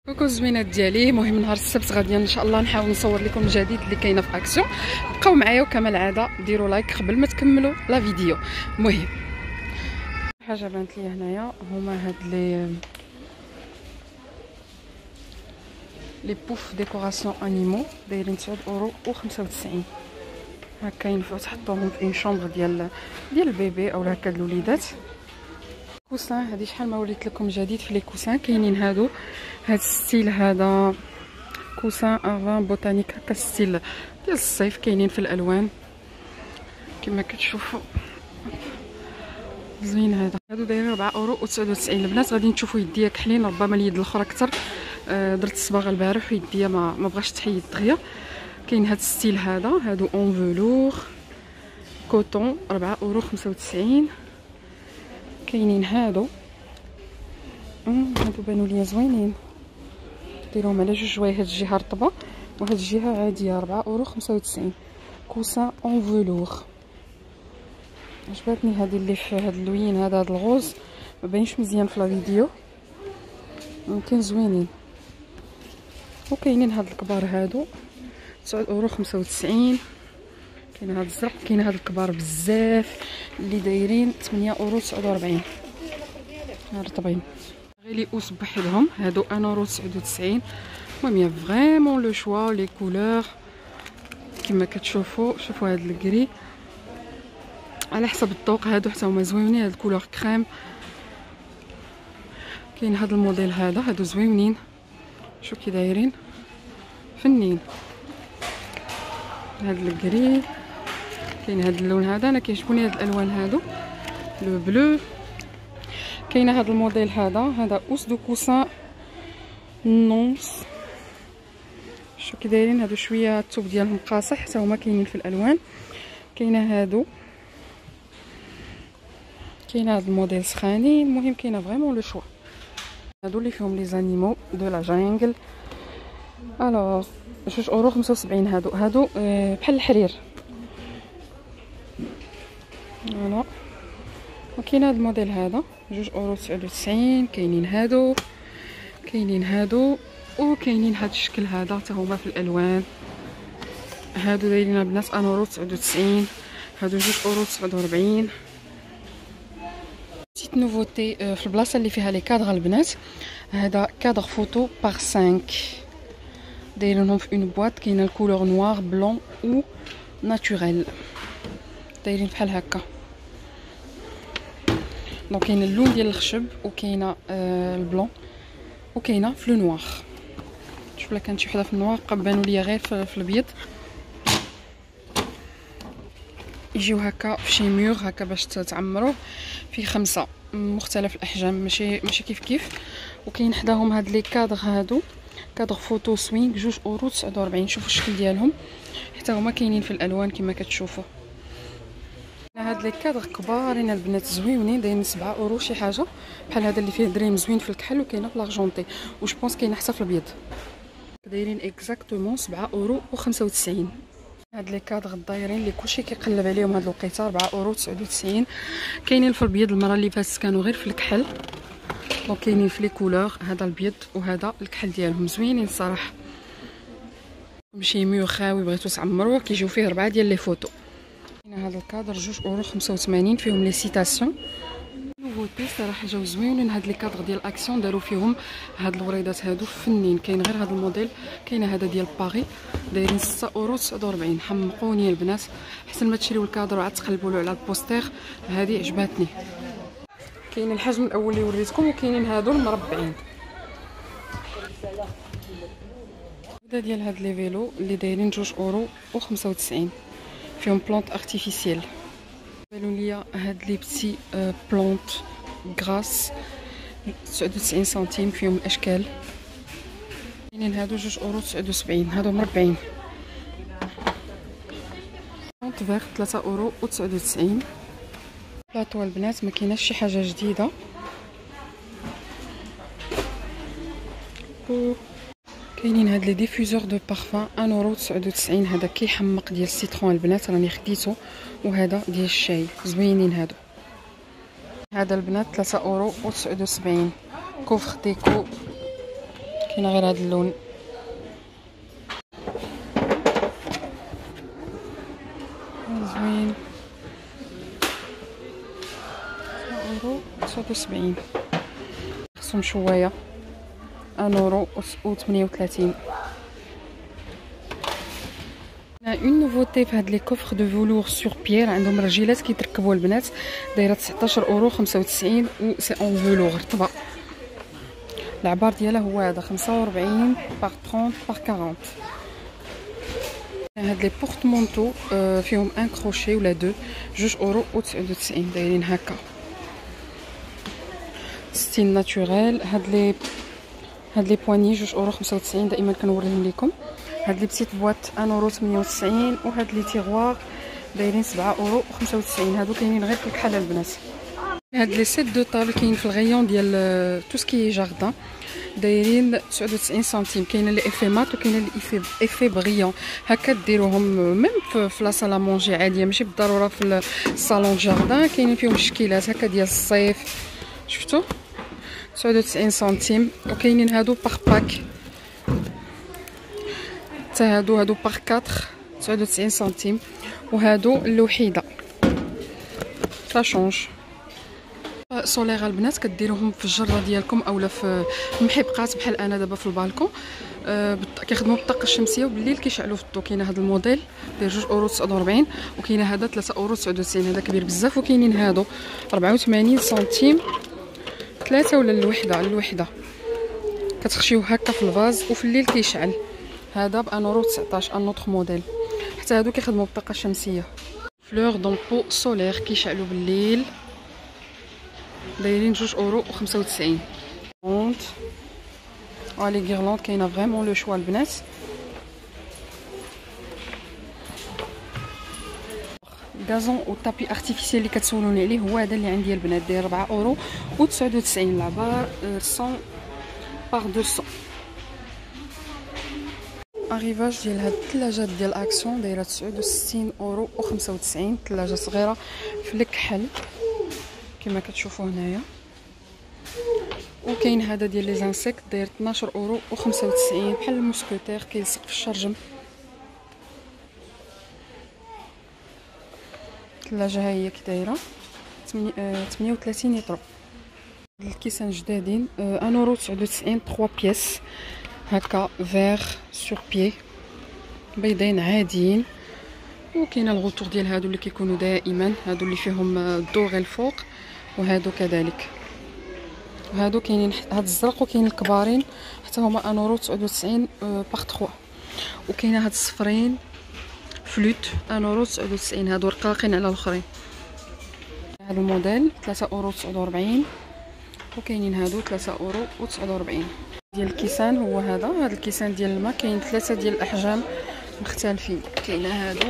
كوكو الزوينات ديالي. المهم نهار السبت غادي ان شاء الله نحاول نصور لكم الجديد اللي كاينه في اكسيون. بقاو معايا وكما العاده ديروا لايك قبل ما تكملوا لا فيديو. المهم حاجه بانت لي هنايا هما هاد لي بوف ديكوراسيون انيمو دايرين 9.95€. هكا ينفعوا تحطوهم في اون شومبر ديال البيبي او هكا الوليدات. كوسان هذه شحال ما وريت لكم جديد في لي كوسان. كاينين هاد الستيل هذا كوسان افان بوتانيك هكا ستيل ديال الصيف. كاينين في الالوان كما كتشوفوا زوين. هادو دايرين 4.99€. البنات غادي تشوفوا يديا كحلين، ربما اليد الاخرى اكثر. درت الصباغه البارح ويديا ما بغاش تحيد دغيا. كاين هاد الستيل هادو اون فلور كوتون 4.95€. كاينين هادو بانوا ليا زوينين. ديروهم على جوج جوايه، هاد الجهه رطبه وهاد الجهه عاديه. 4.95€. كوسان اون فلور. عجبتني هذه اللي في هاد اللوين هذا الغوز، ما باينش مزيان في لا فيديو ولكن زوينين. وكاينين هاد الكبار هادو 9.95€. كاين هاد الزرق، كاين هاد الكبار بزاف اللي دايرين 8.49€. رطبين غير لي اوس بوحدهم هادو 1.99€. المهم يا فريمون لو شوا لي كولور كما كتشوفوا. شوفوا هاد الكري على حسب الذوق، هادو حتى هما زوينين. هاد الكولور كريم. كاين هاد الموديل هادو زوينين. شوف كي دايرين فنين. هاد الكري كاين هاد اللون هذا، انا كيعجبوني هاد الالوان هادو لو بلو. كاين هاد الموديل هذا اوس دو كوسان نونس. شوف كي دايرين هادو شويه الثوب ديالهم قاصح، حتى هما كاينين في الالوان. كاينه هادو، كاين هاد الموديل سخانين. المهم كاينه فريمون لو شوا. هادو اللي فيهم لي زانيمو دو لا جانجل. الوغ 2.75€. هادو بحال الحرير. فوالا. وكاين هاد الموديل هذا 2.99€. كاينين هادو وكاينين هاد الشكل هذا حتى هما في الالوان. هادو دايرين البنات 1.99€. هادو 2.49€. بتيت نوفوتي في البلاصه اللي فيها لي كادغ البنات. هذا كادغ فوتو باغ 5 دايرينهم في اون بواط. كاينه الكولور نوار بلون او ناتوريل دايرين بحال هكا. دونك كاين اللون ديال الخشب وكاينه البلون وكاينه في لو نوار. شوف لا كانت شي وحده في النوار بانوا ليا غير في الابيض. يجيو هكا في شي ميور هكا باش تعمروه. في 5 مختلف الاحجام، ماشي كيف. وكاين حداهم هاد لي كادغ هادو كادغ فوتو سوينغ 2.49€. شوفوا الشكل ديالهم حتى هما كاينين في الالوان كما كتشوفوا. هاد لي كادغ كبارين البنات زوينين دايرين 7€ شي حاجه. بحال هذا اللي فيه دريم زوين في الكحل وكاينه في لارجونتي جو بونس كاينه حتى في الابيض. دايرين اكزاكتومون 7.95€. هاد لي كادغ دايرين اللي كلشي كيقلب عليهم هاد الوقيته 4.99€. كاينين في الابيض. المره اللي فاتت كانوا غير في الكحل. دونك كاينين في لي كولور. هذا الابيض وهذا الكحل ديالهم زوينين الصراحه. ماشي ميو خاوي بغيتو تعمروه كيجيو فيه 4 ديال لي فوتو. كاين هذا الكادر 2.85€ فيهم لي سيتاسيون. نوفوتي صراحه جاو زوينين. هاد لي كادر ديال اكسيون داروا فيهم هاد الوريدات هادو فنين. كاين غير هاد الموديل. كاين هذا ديال باري دايرين 6.49€. حمقوني البنات. احسن ما تشريو الكادر وعاد تقلبوا له على البوستير. هذه عجباتني. كاين الحجم الاول اللي وريتكم وكاينين هادو المربعين. هذا ديال هاد لي فيلو اللي دايرين 2.95€ فيهم بلونط ارتيفيسيال. قالوا لي هاد لي بتي بلونط غراس 99 سنتيم فيهم الاشكال. كاينين هادو 2.79€. هادو مربعين. بلونط فيغ 3.99€. بلاطو البنات ما كايناش شي حاجه جديده. كاينين هاد لي ديفوزور دو بارفان 1.99€. هذا كيحمق ديال السيترون البنات راني خديتو. وهذا ديال الشاي زوينين هادو. هذا البنات 3.79€. كوفر ديكو كاين غير هذا اللون. زوين. 79 خصهم شويه. 1,38 اون نوفوتي في هاد لي كوفر دو فولور سور بيير. عندهم رجيلات كيتركبوا البنات، دايره 19,95 و سي اون فولور رطبه. العبار ديالها هو هذا 45 باغ 30 باغ 40. هاد لي بورتمونطو فيهم ان كروشي ولا دو، 2,99 دايرين هكا. ستيل ناتوريل. هاد لي بواني 2,95 دائما كنوريهم لكم. هاد لي بتيت بواط 1,98 وهاد لي تيغوار دايرين 7,95. هادو كاينين غير في الكحله البنات. هاد لي سيت دو طابل كاين في الغيون ديال تو سكي جاردان دايرين 99 سنتيم. كاينه لي افي مات وكاينه لي افي بغيون. هكا ديروهم ميم في لا صاله مونجي عاديه، ماشي بالضروره في الصالون جاردان. كاينين فيهم شكيلات هكا ديال الصيف، شفتوا 99 سنتيم. وكاينين هادو باغ باك حتى هادو باغ 4 99 سنتيم. وهادو الوحيده سا شونج. سولير البنات كديروهم في الجره ديالكم اولا في محبقات بحال انا دابا في البالكون. كيخدموا بالطاقه الشمسيه وبالليل كيشعلوا في الضو. كاين هذا الموديل داير 2,49 وكاين هذا 3,99. هذا كبير بزاف. وكاينين هادو 84 سنتيم 3 ولا الوحده كتخشيوه هكا في الفاز وفي الليل كيشعل. هذا ب 1,19 ان اوتر موديل. حتى هادو كيخدموا بالطاقه الشمسيه. فلور دون بو سولير كيشعلوا بالليل دايرين 2,95. لي غيرلاند كاينه فريمون لو شوا البنات. غازون و طابي ارتيفيسيال اللي كتسولوني عليه هو هذا اللي عندي البنات، داير 4,99 العبار 100 باغ 200. اريفاج ديال هاد الثلاجات ديال اكسيون دايره 69,95. ثلاجه صغيره في الكحل كما كتشوفوا هنايا. وكاين هذا ديال لي زانسيكت داير 12,95 بحال الموسكوتير كيلصق في الشرجم. الثلاجه ها هي كي دايره 38 لتر. الكيسان جدادين 1,99 3 بياس هكا فيغ سور بيي بيضين عاديين. وكاين الغوتور ديال هادو اللي كيكونوا دائما، هادو اللي فيهم الضو غير الفوق وهادو كذلك. وهادو كاينين هاد الزرق وكاين الكبارين حتى هما 1,99 باغ 3. وكاينه هاد الصفرين فلوت 1,99. هادو رقاقين على الاخرين. هذا الموديل 3,49 وكاينين هادو 3,49. ديال الكيسان هو هذا الكيسان ديال الماء. كاين 3 ديال الاحجام مختلفين. كاينه هادو،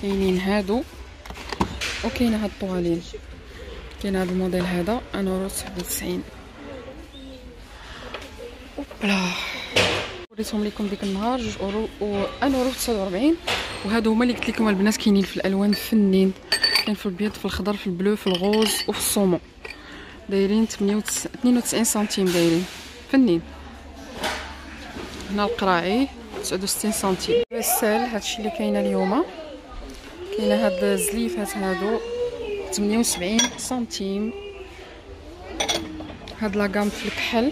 كاينين هادو، وكاينه هاد الطوالين. كاين هذا الموديل هذا 1,99. اوبلا وريتهم لكم ديك النهار 2,1,49. وهادو هما اللي قلت لكم البنات كاينين في الالوان فنين. كاين في البيض في الخضر في البلو في الغوز وفي الصومون دايرين 92 سنتيم دايرين فنين. هنا القراعي 69 سنتيم. السال هادشي اللي كاينه اليوم. كاينه هاد الزليفات هادو 78 سنتيم. هاد لاكام في الكحل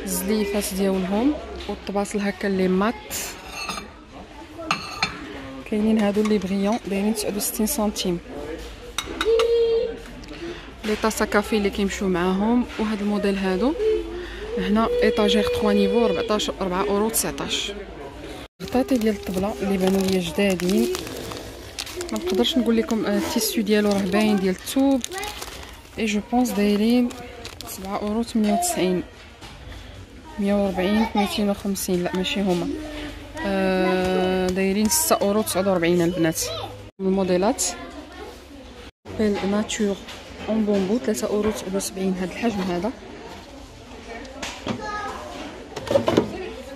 الزليفات ديالهم والطباصل هكا اللي مات. كاينين هادو اللي بغيون دايرين 69 سنتيم. لي طاسا كافي اللي كيمشيو معاهم. وهاد الموديل هادو هنا ايطاجير 3 نيفو 4,19. الغطاطي ديال الطبله اللي بانوا ليا جدادين. ما نقدرش نقول لكم التيسيو ديالو راه باين ديال الثوب. اي جو بونس دايرين 7,98 140 250. لا ماشي هما دايرين 6,49 البنات. الموديلات بيل ناتور اون بومبو 3,79 هاد الحجم هذا.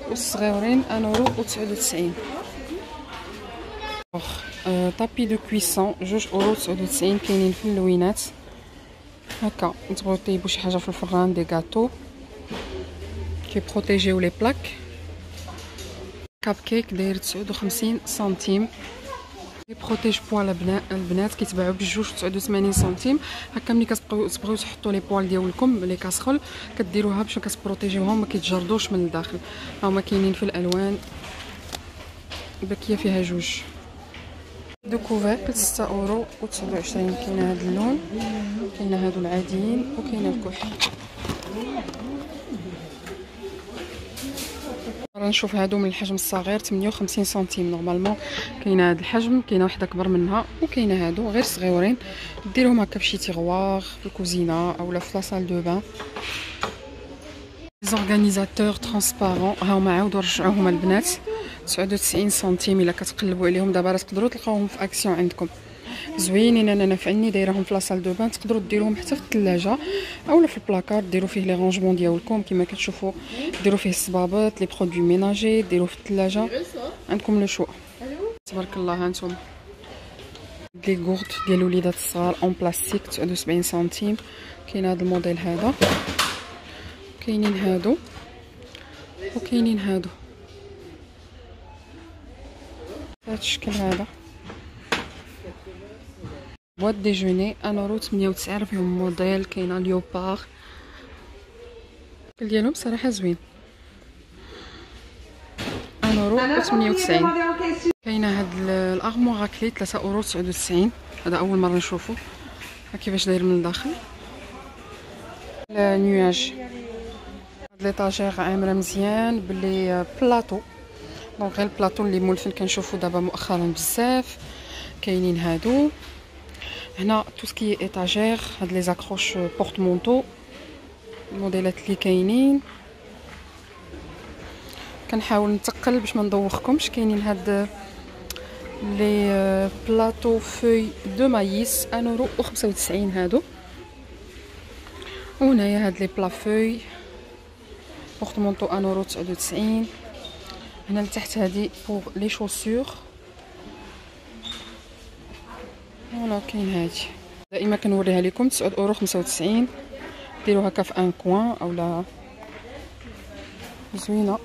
والصغيورين 1,99. طابي دو كويسون 2,99 كاينين في اللوينات. هكا تبغيو طيبوا شي حاجه في الفران، دي غاتو كي بروتيجيو لي بلاك. كاب كيك داير 59 سنتيم، لي بروتيج بوا البنات كيتباعوا بجوج 89 سنتيم. هكا ملي كتبغيو تحطوا لي بوال ديالكم لي كاسخول كديروها باش كتبروتيجيوهم ما كيتجردوش من الداخل. ها هما كاينين في الالوان، الباكيه فيها جوج. دو كوفركل 6 اورو و 29. كاينه هذا اللون، كاينه هادو العاديين وكاينه الكحل. نشوف هادو من الحجم الصغير 58 سنتيم نورمالمون. كاينه هاد الحجم، كاينه وحده كبر منها وكاينه هادو غير صغيورين. ديروهم هكا في شي تيغوار في الكوزينه اولا في لاصال دو بان. زورغانيزاتور ترانسبارون ها هما عاودوا رجعوهم البنات 99 سنتيم. الا كتقلبوا عليهم دابا راه تقدروا تلقاوهم في اكسيون عندكم زوينين. انا نافعني دايرهم في لاصال دو بان، تقدروا ديروهم حتى في الثلاجه اولا في البلاكار، ديروا فيه لي رونجمون ديالكم كما كتشوفوا، ديروا فيه الصبابط لي برودوي ميناجي، ديروا في الثلاجه عندكم لو شو. تبارك الله. هانتوما لي غورد ديال الوليدات الصغار اون بلاستيك 79 سنتيم. كاين هذا الموديل هذا، كاينين هادو وكاينين هادو بهذا الشكل هذا. بواد ديجوني 1.98 فيهم موديل. كاينه ليوبار الشكل ديالهم صراحه زوين 1.98. كاينه هاد الارموار كلي 3.99 هذا اول مره نشوفو. ها كيفاش داير من الداخل النياج. هاد ليطاجير عامره مزيان بلي بلاطو، دونك غير البلاطو اللي مولفين كنشوفو دابا مؤخرا بزاف. كاينين هادو هنا تو سكي ايطاجير، هاد لي زاكروش بورتمونطو الموديلات اللي كاينين. كنحاول نتقل باش ما ندوخكمش. كاينين هاد لي بلاطو فوي دو مايس 1.95 هادو. وهنايا هاد لي بلا فوي بورتمونطو 1.99. هنا لتحت هادي بوغ لي شوسور. فوالا كاين هادي دائما كنوريها لكم 9.95. ديروا هكا في ان كوان اولا زوينه.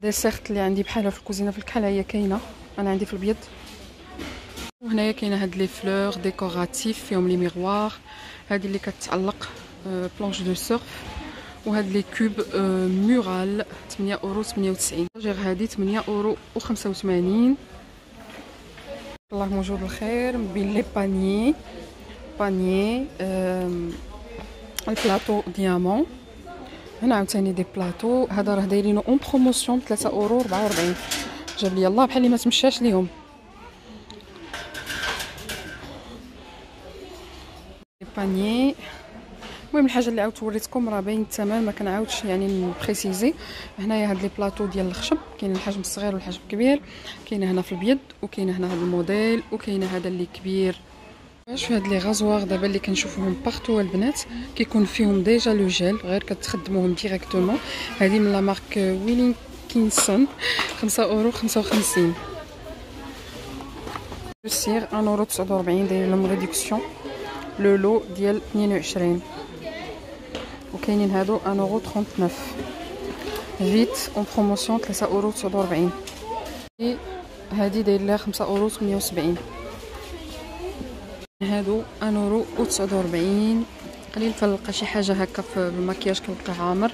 ديسيرت اللي عندي بحالها في الكوزينه في الكحل هي كاينه، انا عندي في البيض. وهنايا كاينه هاد لي فلور ديكوراتيف فيهم لي ميغوار، هادي اللي كتعلق بلونش دو سيرف. وهاد لي كوب مورال 8.98 غير هادي 8.85. الله موجود الخير. بين لي بانيي البلاطو ديامون. هنا عاوتاني دي بلاطو، هذا راه دايرينو اون بروموسيون ب 3.44. جاب لي الله بحال اللي ما تمشاش ليهم. بانيي. المهم الحاجه اللي عاودت وريتكم راه باين الثمن، ما كنعاودش يعني نبريسيزي. هنايا هاد لي بلاطو ديال الخشب، كاين الحجم الصغير والحجم الكبير. كاينه هنا في البيض وكاينه هنا هاد الموديل وكاينه هذا اللي كبير. شوف هاد لي غازوار دابا اللي كنشوفوهم بارتو البنات كيكون فيهم ديجا لو جيل، غير كتخدموهم ديريكتومون. هذه من لا مارك ويلينكينسون 5.55 سير 1.49 داير لهم ريدكسيون لو لو ديال 22. وكاينين هادو 1.39 فيت اون بروموسيون 3.49. هادي داير لها 5.78. هادو 1.49. قليل فنلقى شي حاجه هكا في المكياج كنلقى عامر.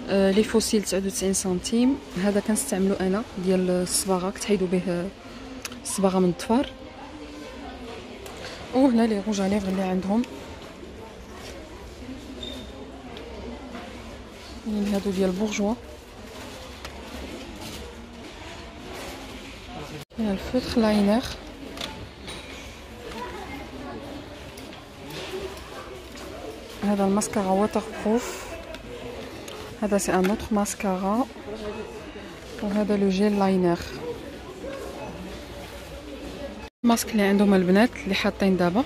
لي فوسيل 99 سنتيم. هذا كنستعملو انا ديال الصباغه، كتحيدوا به الصباغه من الضفار. وهنا لي روج عليغ اللي عندهم كاين هادو ديال بورجوا. كاين الفوتر لاينر. هذا الماسكارا ووتر بروف، هذا سي ان اوتر ماسكارا. وهذا لو جيل لاينر. الماسك اللي عندهم البنات اللي حاطين دابا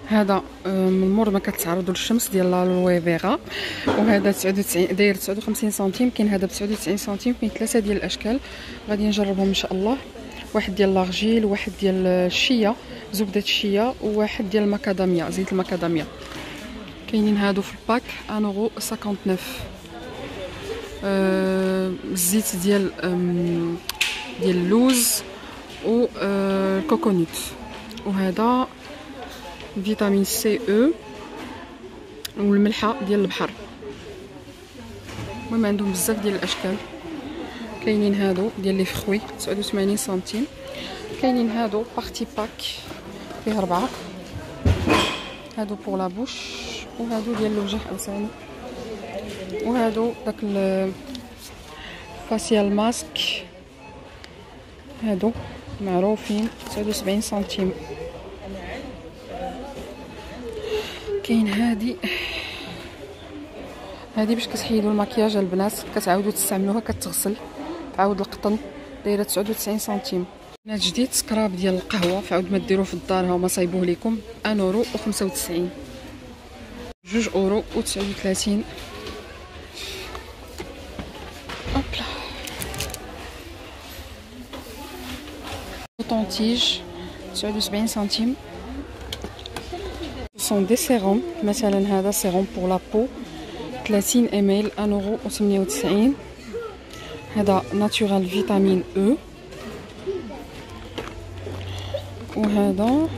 هذا من مور ما كتعرضوا للشمس ديال لالوي فيغا. وهذا 99 داير 59 سنتيم. كاين هذا ب 99 سنتيم. كاين 3 ديال الاشكال غادي نجربهم ان شاء الله. واحد ديال لارجيل، واحد ديال الشيا، زبده الشيا، وواحد ديال المكاداميا، زيت المكاداميا. كاينين هادو في الباك 1.59€. الزيت ديال اللوز و الكوكونيت. وهذا فيتامين سي او والملحه ديال البحر. المهم عندهم بزاف ديال الاشكال. كاينين هادو ديال لي فخوي 89 سنتيم. كاينين هادو بارتي باك فيه 4. هادو بور لا بوش، وهادو ديال الوجه عاوتاني. وهادو داك الفاسيال ماسك، هادو معروفين 79 سنتيم. كاين هادي باش كتحيدوا المكياج البنات، كتعاودوا تستعملوها، كتغسل تعاود القطن، دايره 99 سنتيم. هاد جديد سكراب ديال القهوه، فعاود ما ديروه في الدار، ها هما صايبوه لكم 1.95€. 2.39€. اوبلا طونتيج 79 سنتيم. سون دي سيروم، مثلا هذا سيروم بور لا بو 30 ml 1.98€. هذا ناتورال فيتامين او. وهذا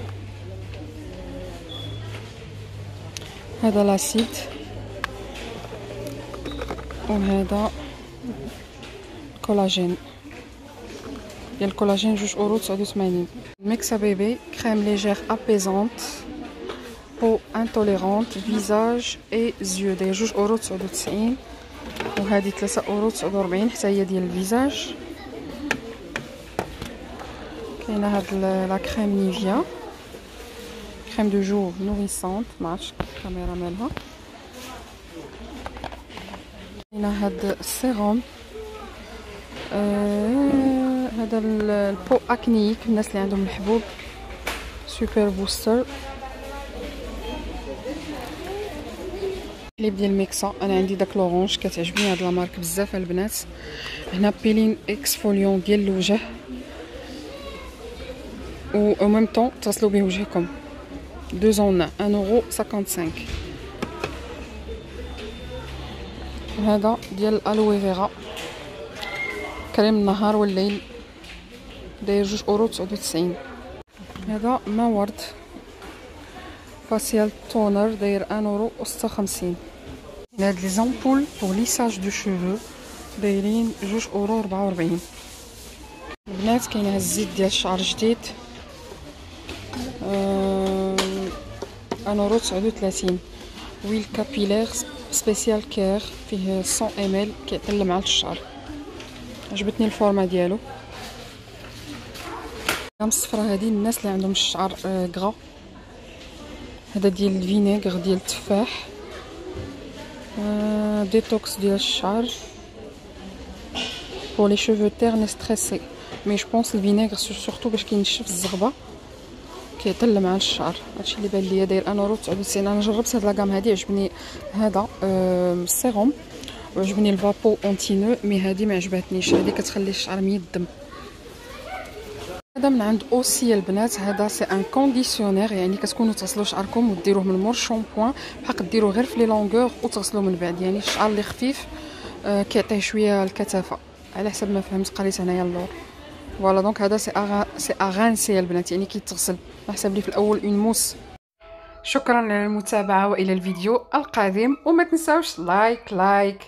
لاسيد. وهذا كولاجين ديال الكولاجين 2.89€. ميكسا بيبي كريم ليجير ابيزونت بو انتوليرونت فيزاج اي زيو، داير 2.99€. وهذه 3.49€ حتى هي ديال الفيزاج. كاينه هاد لا كريم نيفيا، كريم دو جور نوريسونت، معرفتش الكاميرا مالها. كاينه هاد السيروم، هذا البو اكنيك الناس اللي عندهم الحبوب، سوبر بوستر. حليب ديال ميكسا، انا عندي داك لورانج، كتعجبني هاد لا مارك بزاف البنات. هنا بيلين اكسفوليون ديال الوجه، و او ميم طون تصلوا به وجهكم، 2 en 1.55€. وهذا ديال الالوي فيرا، كريم النهار والليل، داير 2.99€. هذا ما ورد فاسيال تونر، داير 1.56€. هاد لي زامبول بور ليساج دو شوفو دايرين 2.44€. البنات كاين هاد الزيت ديال الشعر جديد 1.39€. ويل كابيلير سبيسيال كير، فيه 100 ml، كيعطي مع الشعر. عجبتني الفورمه ديالو. الصفرة هذه الناس اللي عندهم الشعر غرا. هذا ديال الفينيغر ديال التفاح، ديتوكس ديال الشعر pour les cheveux ternes stressés. مي جو بونس الفينيغر سورتو باش كينشف الزغبه، كيطل مع الشعر. هادشي اللي بان ليا. داير 1.99€. انا جربت هاد لاكام هادي، عجبني هذا السيروم، وعجبني الفابو اونتينو، مي هادي ما عجبتنيش، هادي كتخلي الشعر ميدم. هذا من عند اوسي البنات، هذا سي ان كونديسيونير، يعني كتكونوا تصلوا شعركم وديروه من مور الشامبوان، بحال ديروه غير في لي لونغور وتغسلوا من بعد، يعني الشعر اللي خفيف كيعطيه شويه الكثافه، على حسب ما فهمت قريت هنايا اللور. فوالا دونك هذا سي اغانسي البنات، يعني كيتغسل، نحسب لي في الاول اون موس. شكرا للمتابعه والى الفيديو القادم، وما تنساوش لايك.